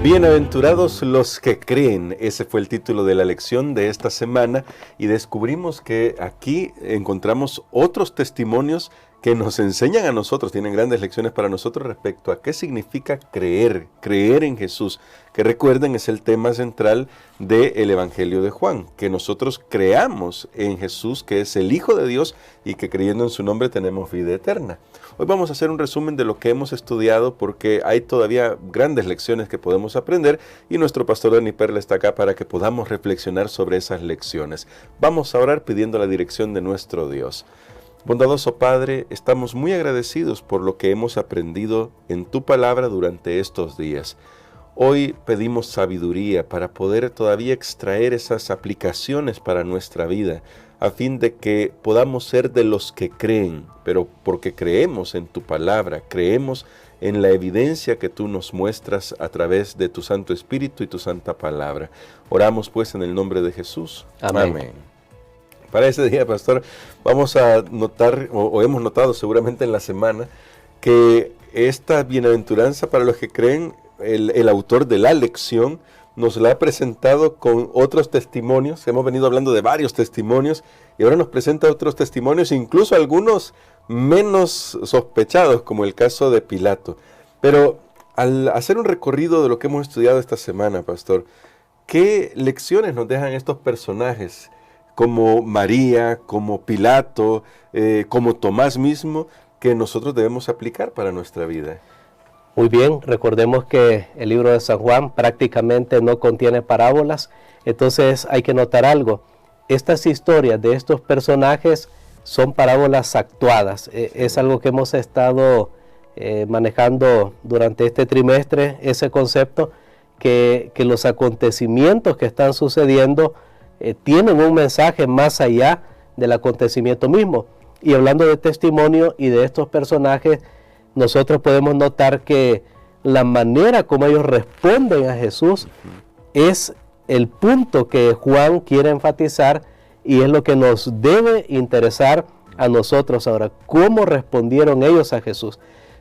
Bienaventurados los que creen, ese fue el título de la lección de esta semana, y descubrimos que aquí encontramos otros testimonios que nos enseñan a nosotros, tienen grandes lecciones para nosotros respecto a qué significa creer en Jesús, que recuerden es el tema central del Evangelio de Juan, que nosotros creamos en Jesús, que es el Hijo de Dios, y que creyendo en su nombre tenemos vida eterna. Hoy vamos a hacer un resumen de lo que hemos estudiado porque hay todavía grandes lecciones que podemos aprender y nuestro pastor Dani Perla está acá para que podamos reflexionar sobre esas lecciones. Vamos a orar pidiendo la dirección de nuestro Dios. Bondadoso Padre, estamos muy agradecidos por lo que hemos aprendido en tu palabra durante estos días. Hoy pedimos sabiduría para poder todavía extraer esas aplicaciones para nuestra vida, a fin de que podamos ser de los que creen, pero porque creemos en tu palabra, creemos en la evidencia que tú nos muestras a través de tu Santo Espíritu y tu Santa Palabra. Oramos pues en el nombre de Jesús. Amén. Amén. Para ese día, pastor, vamos a notar, o hemos notado seguramente en la semana, que esta bienaventuranza para los que creen, el autor de la lección nos la ha presentado con otros testimonios. Hemos venido hablando de varios testimonios y ahora nos presenta otros testimonios, incluso algunos menos sospechados, como el caso de Pilato. Pero al hacer un recorrido de lo que hemos estudiado esta semana, pastor, ¿qué lecciones nos dejan estos personajes, como María, como Pilato, como Tomás mismo, que nosotros debemos aplicar para nuestra vida? Muy bien, recordemos que el libro de San Juan prácticamente no contiene parábolas, entonces hay que notar algo. Estas historias de estos personajes son parábolas actuadas. Es algo que hemos estado manejando durante este trimestre, ese concepto, que los acontecimientos que están sucediendo tienen un mensaje más allá del acontecimiento mismo. Y hablando de testimonio y de estos personajes, nosotros podemos notar que la manera como ellos responden a Jesús es el punto que Juan quiere enfatizar y es lo que nos debe interesar a nosotros ahora. ¿Cómo respondieron ellos a Jesús?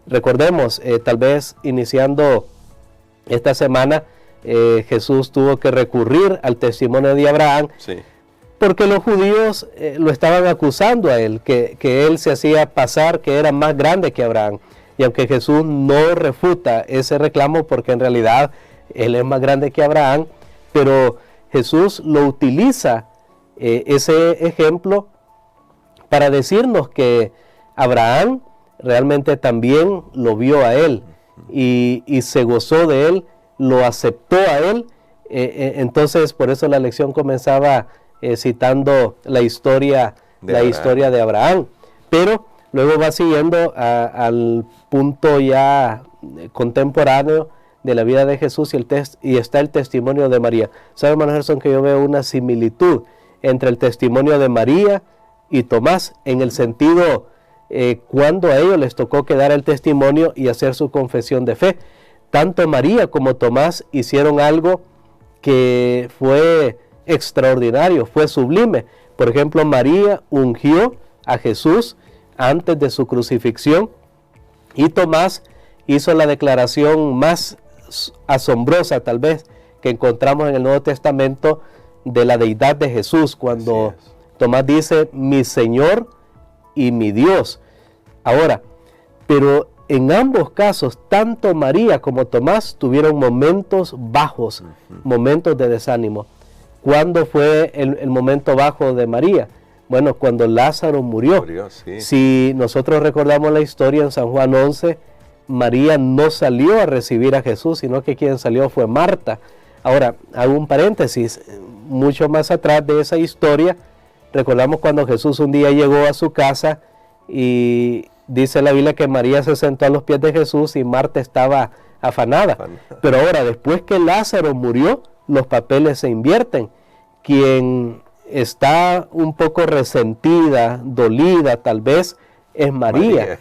Recordemos, tal vez iniciando esta semana, Jesús tuvo que recurrir al testimonio de Abraham, sí, porque los judíos lo estaban acusando a él, que él se hacía pasar que era más grande que Abraham. Y aunque Jesús no refuta ese reclamo, porque en realidad él es más grande que Abraham, pero Jesús lo utiliza ese ejemplo para decirnos que Abraham realmente también lo vio a él y se gozó de él, lo aceptó a él. Entonces por eso la lección comenzaba citando la historia de Abraham, pero luego va siguiendo al punto ya contemporáneo de la vida de Jesús y está el testimonio de María. ¿Sabe, hermano Gerson, que yo veo una similitud entre el testimonio de María y Tomás en el sentido cuando a ellos les tocó que dar el testimonio y hacer su confesión de fe? Tanto María como Tomás hicieron algo que fue extraordinario, fue sublime. Por ejemplo, María ungió a Jesús antes de su crucifixión y Tomás hizo la declaración más asombrosa tal vez que encontramos en el Nuevo Testamento de la deidad de Jesús, cuando Tomás dice mi Señor y mi Dios. Ahora, pero en ambos casos, tanto María como Tomás tuvieron momentos bajos, momentos de desánimo. ¿Cuándo fue el momento bajo de María? Bueno, cuando Lázaro murió. Sí. Si nosotros recordamos la historia en San Juan 11, María no salió a recibir a Jesús, sino que quien salió fue Marta. Ahora, hago un paréntesis, mucho más atrás de esa historia, recordamos cuando Jesús un día llegó a su casa y dice la Biblia que María se sentó a los pies de Jesús y Marta estaba afanada. Pero ahora, después que Lázaro murió, los papeles se invierten. Quien está un poco resentida, dolida tal vez, es María.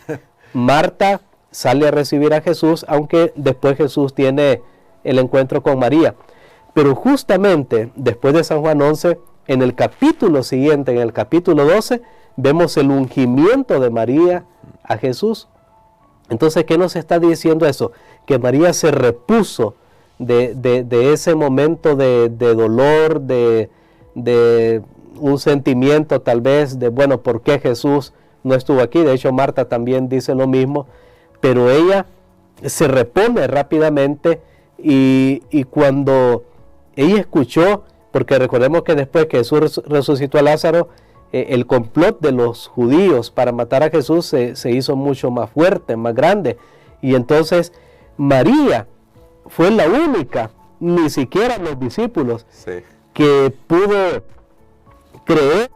Marta sale a recibir a Jesús, aunque después Jesús tiene el encuentro con María. Pero justamente después de San Juan 11, en el capítulo siguiente, en el capítulo 12, vemos el ungimiento de María a Jesús. Entonces, ¿qué nos está diciendo eso? Que María se repuso de ese momento de dolor, de un sentimiento tal vez de, bueno, ¿por qué Jesús no estuvo aquí? De hecho, Marta también dice lo mismo, pero ella se repone rápidamente y cuando ella escuchó, porque recordemos que después que Jesús resucitó a Lázaro, el complot de los judíos para matar a Jesús se hizo mucho más fuerte, más grande. Y entonces María fue la única, ni siquiera los discípulos, que pudo creer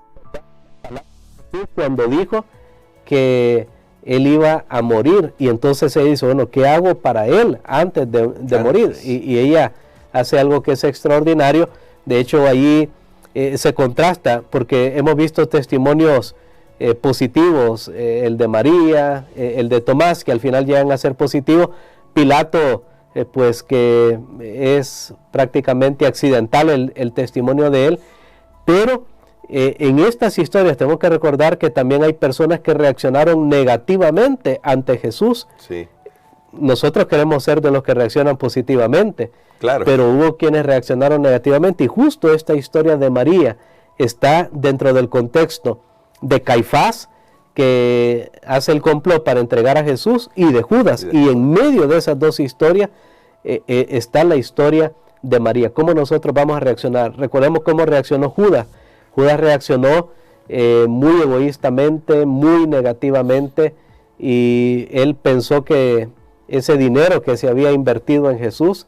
cuando dijo que él iba a morir. Y entonces ella dice, bueno, ¿qué hago para él antes de morir? Y ella hace algo que es extraordinario. De hecho, allí se contrasta, porque hemos visto testimonios positivos, el de María, el de Tomás, que al final llegan a ser positivos. Pilato, pues que es prácticamente accidental el testimonio de él. Pero en estas historias tenemos que recordar que también hay personas que reaccionaron negativamente ante Jesús. Sí. Nosotros queremos ser de los que reaccionan positivamente. Claro. Pero hubo quienes reaccionaron negativamente, y justo esta historia de María está dentro del contexto de Caifás, que hace el complot para entregar a Jesús, y de Judas. Y en medio de esas dos historias está la historia de María. ¿Cómo nosotros vamos a reaccionar? Recordemos cómo reaccionó Judas. Judas reaccionó muy egoístamente, muy negativamente, y él pensó que ese dinero que se había invertido en Jesús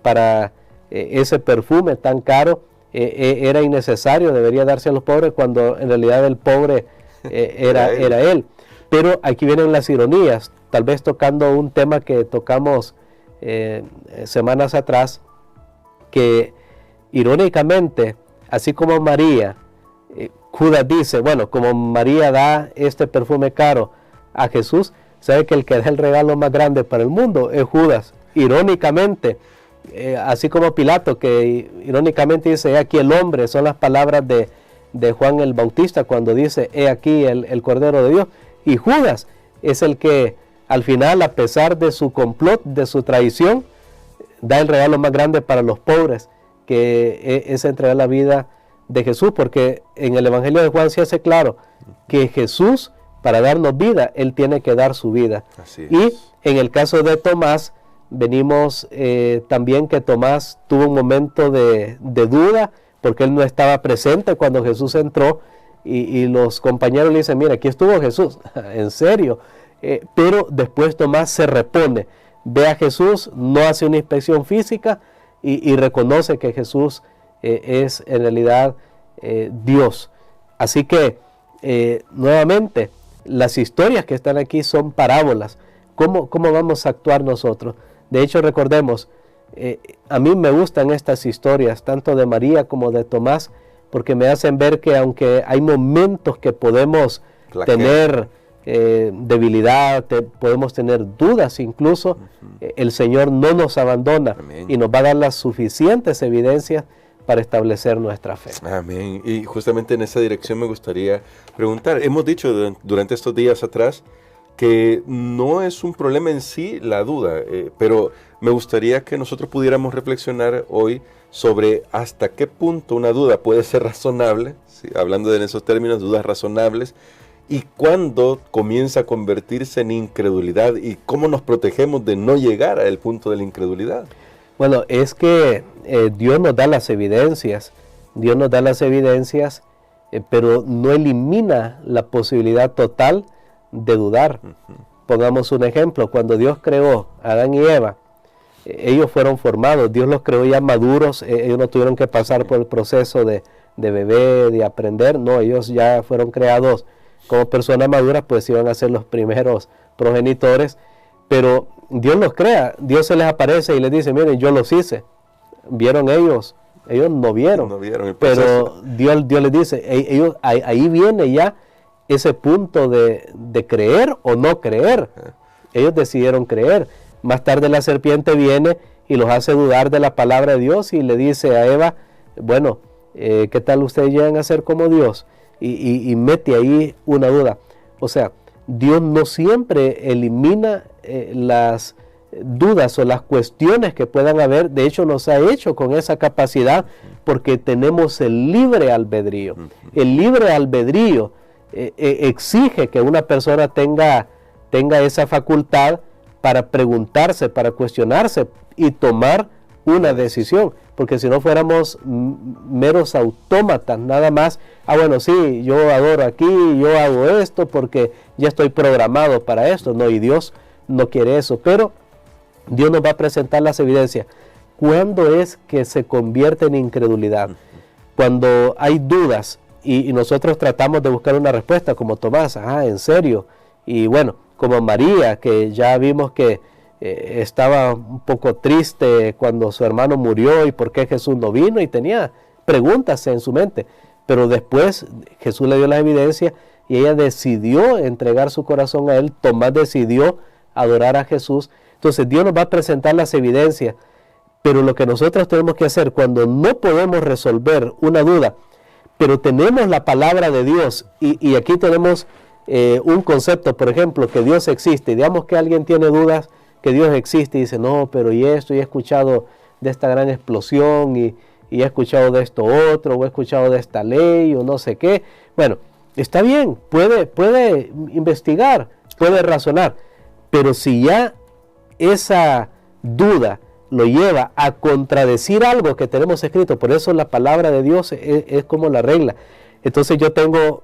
para ese perfume tan caro era innecesario, debería darse a los pobres, cuando en realidad el pobre era él. Pero aquí vienen las ironías, tal vez tocando un tema que tocamos semanas atrás, que irónicamente, así como María, Judas dice, bueno, como María da este perfume caro a Jesús, sabe que el que da el regalo más grande para el mundo es Judas. Irónicamente, así como Pilato, que irónicamente dice, he aquí el hombre, son las palabras de Juan el Bautista cuando dice, he aquí el Cordero de Dios. Y Judas es el que al final, a pesar de su complot, de su traición, da el regalo más grande para los pobres, que es entregar la vida de Jesús, porque en el Evangelio de Juan se hace claro que Jesús, para darnos vida, Él tiene que dar su vida. Y en el caso de Tomás, venimos también que Tomás tuvo un momento de duda, porque él no estaba presente cuando Jesús entró, y los compañeros le dicen, mira, aquí estuvo Jesús, en serio. Pero después Tomás se repone, ve a Jesús, no hace una inspección física, y reconoce que Jesús es en realidad Dios. Así que nuevamente, las historias que están aquí son parábolas. ¿Cómo vamos a actuar nosotros? De hecho, recordemos, a mí me gustan estas historias, tanto de María como de Tomás, porque me hacen ver que aunque hay momentos que podemos tener debilidad, podemos tener dudas incluso, el Señor no nos abandona. Amén. Y nos va a dar las suficientes evidencias para establecer nuestra fe. Amén. Y justamente en esa dirección me gustaría preguntar, hemos dicho durante estos días atrás que no es un problema en sí la duda, pero me gustaría que nosotros pudiéramos reflexionar hoy sobre hasta qué punto una duda puede ser razonable, ¿sí? Hablando en esos términos, dudas razonables, y cuándo comienza a convertirse en incredulidad, y cómo nos protegemos de no llegar al punto de la incredulidad. Bueno, es que Dios nos da las evidencias, pero no elimina la posibilidad total de dudar. Pongamos un ejemplo, cuando Dios creó a Adán y Eva, ellos fueron formados, Dios los creó ya maduros, ellos no tuvieron que pasar por el proceso de bebé, de aprender, no, ellos ya fueron creados como personas maduras, pues iban a ser los primeros progenitores, pero Dios los crea, Dios se les aparece y les dice, miren, yo los hice. ¿Vieron ellos? Ellos no vieron el proceso. Pero Dios les dice, ahí viene ya ese punto de creer o no creer. Ellos decidieron creer. Más tarde la serpiente viene y los hace dudar de la palabra de Dios y le dice a Eva, bueno, ¿qué tal ustedes llegan a ser como Dios? Y mete ahí una duda. O sea, Dios no siempre elimina las dudas o las cuestiones que puedan haber. De hecho, nos ha hecho con esa capacidad porque tenemos el libre albedrío. El libre albedrío exige que una persona tenga esa facultad para preguntarse, para cuestionarse y tomar una decisión, porque si no fuéramos meros autómatas, nada más, bueno, sí, yo adoro aquí, yo hago esto porque ya estoy programado para esto. No, y Dios no quiere eso, pero Dios nos va a presentar las evidencias. ¿Cuándo es que se convierte en incredulidad? Cuando hay dudas y nosotros tratamos de buscar una respuesta, como Tomás, ¿en serio? Y bueno, como María, que ya vimos que estaba un poco triste cuando su hermano murió y por qué Jesús no vino, y tenía preguntas en su mente, pero después Jesús le dio la evidencia y ella decidió entregar su corazón a Él. Tomás decidió adorar a Jesús. Entonces Dios nos va a presentar las evidencias, pero lo que nosotros tenemos que hacer cuando no podemos resolver una duda, pero tenemos la palabra de Dios, y aquí tenemos un concepto, por ejemplo, que Dios existe. Digamos que alguien tiene dudas que Dios existe y dice, no, pero y esto, y he escuchado de esta gran explosión, y he escuchado de esto otro, o he escuchado de esta ley, o no sé qué. Bueno, está bien, puede investigar, puede razonar, pero si ya esa duda lo lleva a contradecir algo que tenemos escrito, por eso la palabra de Dios es como la regla. Entonces yo tengo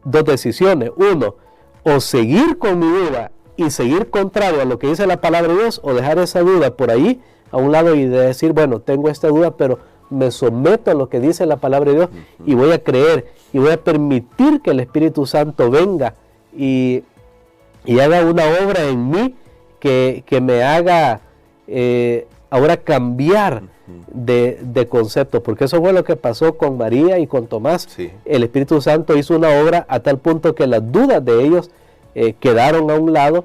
dos decisiones: uno, o seguir con mi duda y seguir contrario a lo que dice la palabra de Dios, o dejar esa duda por ahí a un lado y decir, bueno, tengo esta duda, pero me someto a lo que dice la palabra de Dios y voy a creer y voy a permitir que el Espíritu Santo venga y haga una obra en mí que me haga ahora cambiar de concepto, porque eso fue lo que pasó con María y con Tomás. Sí. El Espíritu Santo hizo una obra a tal punto que las dudas de ellos quedaron a un lado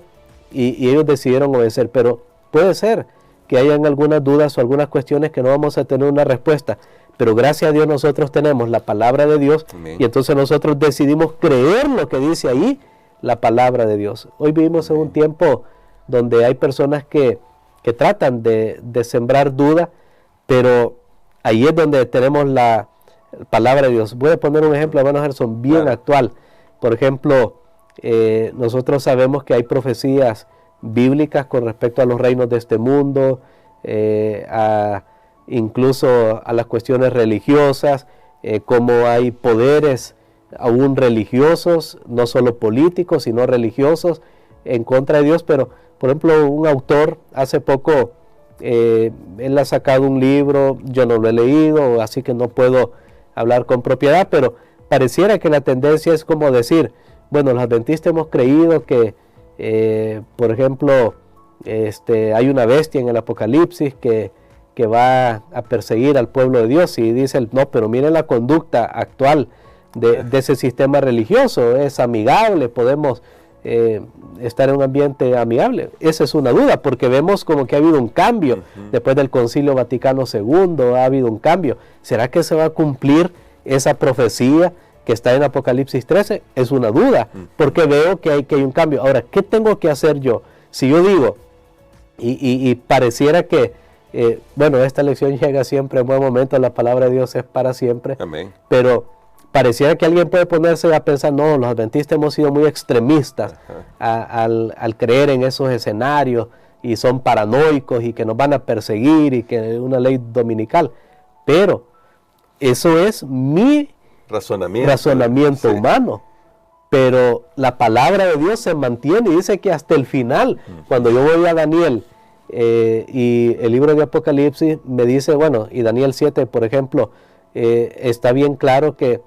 y ellos decidieron obedecer. Pero puede ser que hayan algunas dudas o algunas cuestiones que no vamos a tener una respuesta, pero gracias a Dios nosotros tenemos la palabra de Dios. Amén. Y entonces nosotros decidimos creer lo que dice ahí la palabra de Dios. Hoy vivimos en un tiempo donde hay personas que tratan de sembrar duda, pero ahí es donde tenemos la palabra de Dios. Voy a poner un ejemplo, hermano Gerson, bien actual. Por ejemplo, nosotros sabemos que hay profecías bíblicas con respecto a los reinos de este mundo, incluso a las cuestiones religiosas, como hay poderes aún religiosos, no solo políticos, sino religiosos, en contra de Dios. Pero, por ejemplo, un autor hace poco, él ha sacado un libro, yo no lo he leído, así que no puedo hablar con propiedad, pero pareciera que la tendencia es como decir, bueno, los adventistas hemos creído que, por ejemplo, hay una bestia en el Apocalipsis que va a perseguir al pueblo de Dios, y dice, no, pero miren la conducta actual de ese sistema religioso, es amigable, podemos estar en un ambiente amigable. Esa es una duda, porque vemos como que ha habido un cambio después del Concilio Vaticano II, ha habido un cambio. ¿Será que se va a cumplir esa profecía que está en Apocalipsis 13? Es una duda, porque veo que hay un cambio. Ahora, ¿qué tengo que hacer yo? Si yo digo, y pareciera que, bueno, esta lección llega siempre en buen momento, la palabra de Dios es para siempre. Amén. Pero pareciera que alguien puede ponerse a pensar, no, los adventistas hemos sido muy extremistas al creer en esos escenarios, y son paranoicos y que nos van a perseguir y que es una ley dominical. Pero eso es mi razonamiento humano. Pero la palabra de Dios se mantiene y dice que hasta el final, cuando yo voy a Daniel y el libro de Apocalipsis me dice, bueno, y Daniel 7, por ejemplo, está bien claro que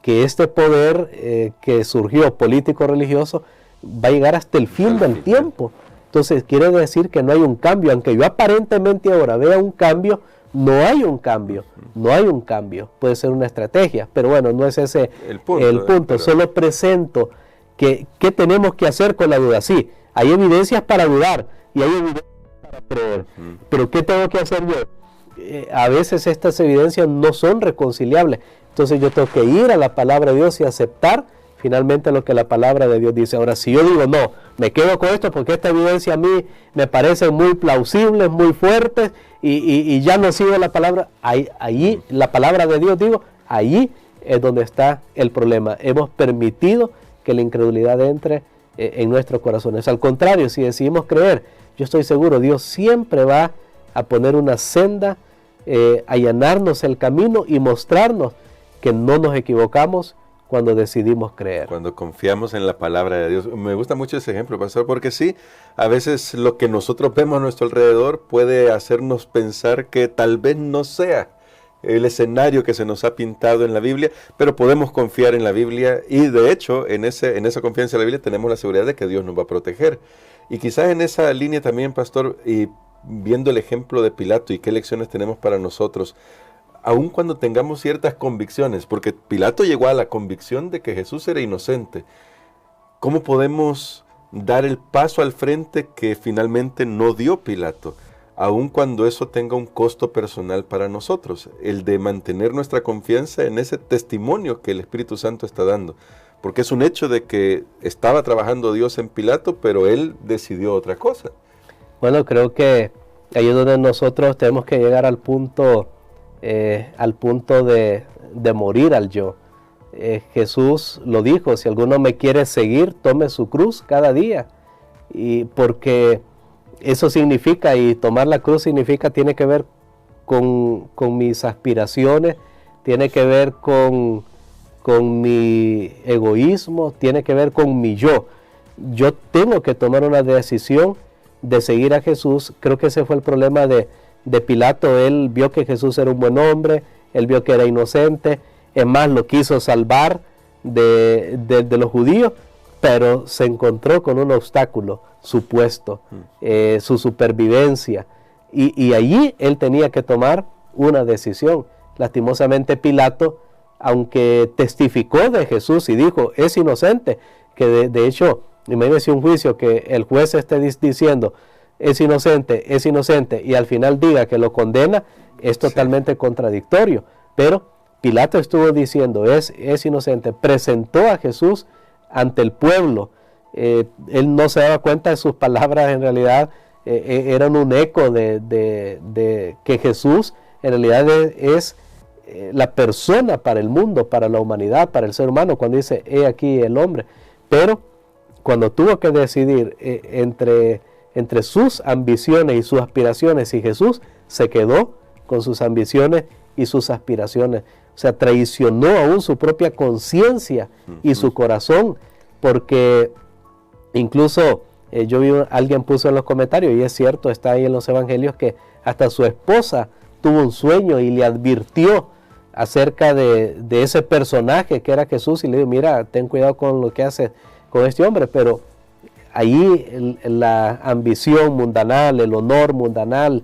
este poder que surgió político-religioso va a llegar hasta el fin del tiempo. Entonces quiere decir que no hay un cambio, aunque yo aparentemente ahora vea un cambio, no hay un cambio, no hay un cambio. Puede ser una estrategia, pero bueno, no es ese el punto. Pero solo presento qué tenemos que hacer con la duda. Sí, hay evidencias para dudar y hay evidencias para creer, pero ¿qué tengo que hacer yo? A veces estas evidencias no son reconciliables, entonces yo tengo que ir a la palabra de Dios y aceptar finalmente lo que la palabra de Dios dice. Ahora, si yo digo, no, me quedo con esto porque esta evidencia a mí me parece muy plausible, muy fuerte, y ya no sigo la palabra, ahí la palabra de Dios, digo, ahí es donde está el problema. Hemos permitido que la incredulidad entre en nuestros corazones. Al contrario, si decidimos creer, yo estoy seguro, Dios siempre va a poner una senda, allanarnos el camino y mostrarnos que no nos equivocamos cuando decidimos creer. Cuando confiamos en la palabra de Dios. Me gusta mucho ese ejemplo, pastor, porque sí, a veces lo que nosotros vemos a nuestro alrededor puede hacernos pensar que tal vez no sea el escenario que se nos ha pintado en la Biblia, pero podemos confiar en la Biblia y de hecho en esa confianza en la Biblia tenemos la seguridad de que Dios nos va a proteger. Y quizás en esa línea también, pastor, y viendo el ejemplo de Pilato y qué lecciones tenemos para nosotros, aun cuando tengamos ciertas convicciones, porque Pilato llegó a la convicción de que Jesús era inocente, ¿cómo podemos dar el paso al frente que finalmente no dio Pilato? Aun cuando eso tenga un costo personal para nosotros, el de mantener nuestra confianza en ese testimonio que el Espíritu Santo está dando. Porque es un hecho de que estaba trabajando Dios en Pilato, pero él decidió otra cosa. Bueno, creo que ahí es donde nosotros tenemos que llegar al punto de morir al yo. Jesús lo dijo, si alguno me quiere seguir, tome su cruz cada día. Y porque eso significa, y tomar la cruz significa, tiene que ver con mis aspiraciones, tiene que ver con mi egoísmo, tiene que ver con mi yo. Yo tengo que tomar una decisión de seguir a Jesús. Creo que ese fue el problema de Pilato. Él vio que Jesús era un buen hombre, él vio que era inocente, es más, lo quiso salvar de los judíos, pero se encontró con un obstáculo, su puesto, su supervivencia, y allí él tenía que tomar una decisión. Lastimosamente Pilato, aunque testificó de Jesús y dijo, es inocente, que de hecho, imagínense un juicio que el juez esté diciendo, es inocente, y al final diga que lo condena, es totalmente contradictorio. Pero Pilato estuvo diciendo, es inocente, presentó a Jesús ante el pueblo. Él no se daba cuenta de sus palabras, en realidad eran un eco de que Jesús en realidad es la persona para el mundo, para la humanidad, para el ser humano, cuando dice, he aquí el hombre. Pero cuando tuvo que decidir entre sus ambiciones y sus aspiraciones, y Jesús se quedó con sus ambiciones y sus aspiraciones. O sea, traicionó aún su propia conciencia y su corazón, porque incluso yo vi, alguien puso en los comentarios, y es cierto, está ahí en los evangelios, que hasta su esposa tuvo un sueño y le advirtió acerca de ese personaje que era Jesús, y le dijo, mira, ten cuidado con lo que haces con este hombre. Pero ahí la ambición mundanal, el honor mundanal,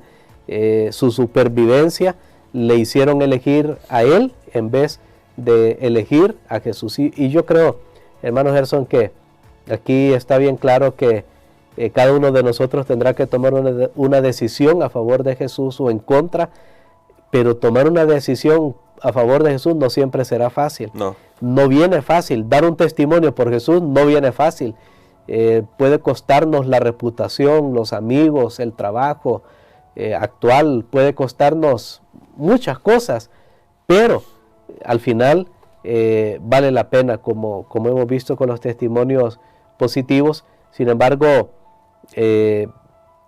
su supervivencia, le hicieron elegir a él en vez de elegir a Jesús. Y yo creo, hermano Gerson, que aquí está bien claro que cada uno de nosotros tendrá que tomar una decisión a favor de Jesús o en contra, pero tomar una decisión a favor de Jesús no siempre será fácil. No viene fácil. Dar un testimonio por Jesús no viene fácil. Puede costarnos la reputación, los amigos, el trabajo actual, puede costarnos muchas cosas, pero al final vale la pena, como hemos visto con los testimonios positivos. Sin embargo,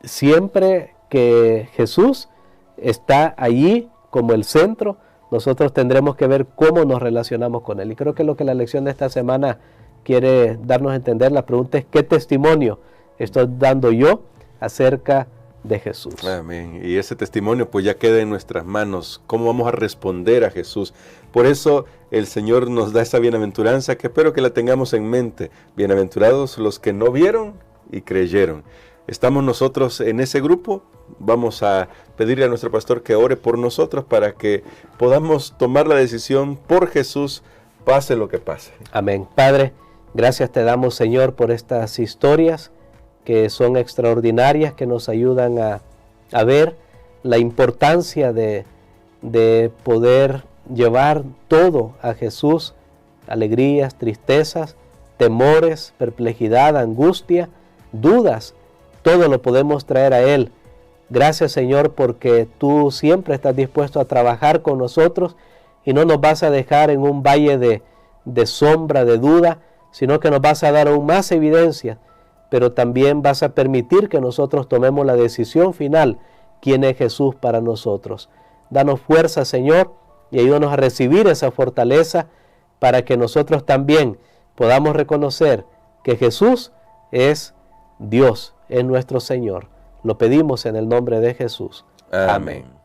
siempre que Jesús está allí como el centro, nosotros tendremos que ver cómo nos relacionamos con Él. Y creo que lo que la lección de esta semana quiere darnos a entender, la pregunta es, ¿qué testimonio estoy dando yo acerca de Jesús? Amén. Y ese testimonio pues ya queda en nuestras manos. ¿Cómo vamos a responder a Jesús? Por eso el Señor nos da esa bienaventuranza que espero que la tengamos en mente. Bienaventurados los que no vieron y creyeron. ¿Estamos nosotros en ese grupo? Vamos a pedirle a nuestro pastor que ore por nosotros para que podamos tomar la decisión por Jesús, pase lo que pase. Amén. Padre, gracias te damos, Señor, por estas historias que son extraordinarias, que nos ayudan a ver la importancia de poder llevar todo a Jesús alegrías, tristezas, temores, perplejidad, angustia, dudas, todo lo podemos traer a Él. Gracias, Señor, porque tú siempre estás dispuesto a trabajar con nosotros y no nos vas a dejar en un valle de sombra, de duda, sino que nos vas a dar aún más evidencia, pero también vas a permitir que nosotros tomemos la decisión final, quién es Jesús para nosotros. Danos fuerza, Señor, y ayúdanos a recibir esa fortaleza para que nosotros también podamos reconocer que Jesús es Dios, es nuestro Señor. Lo pedimos en el nombre de Jesús. Amén.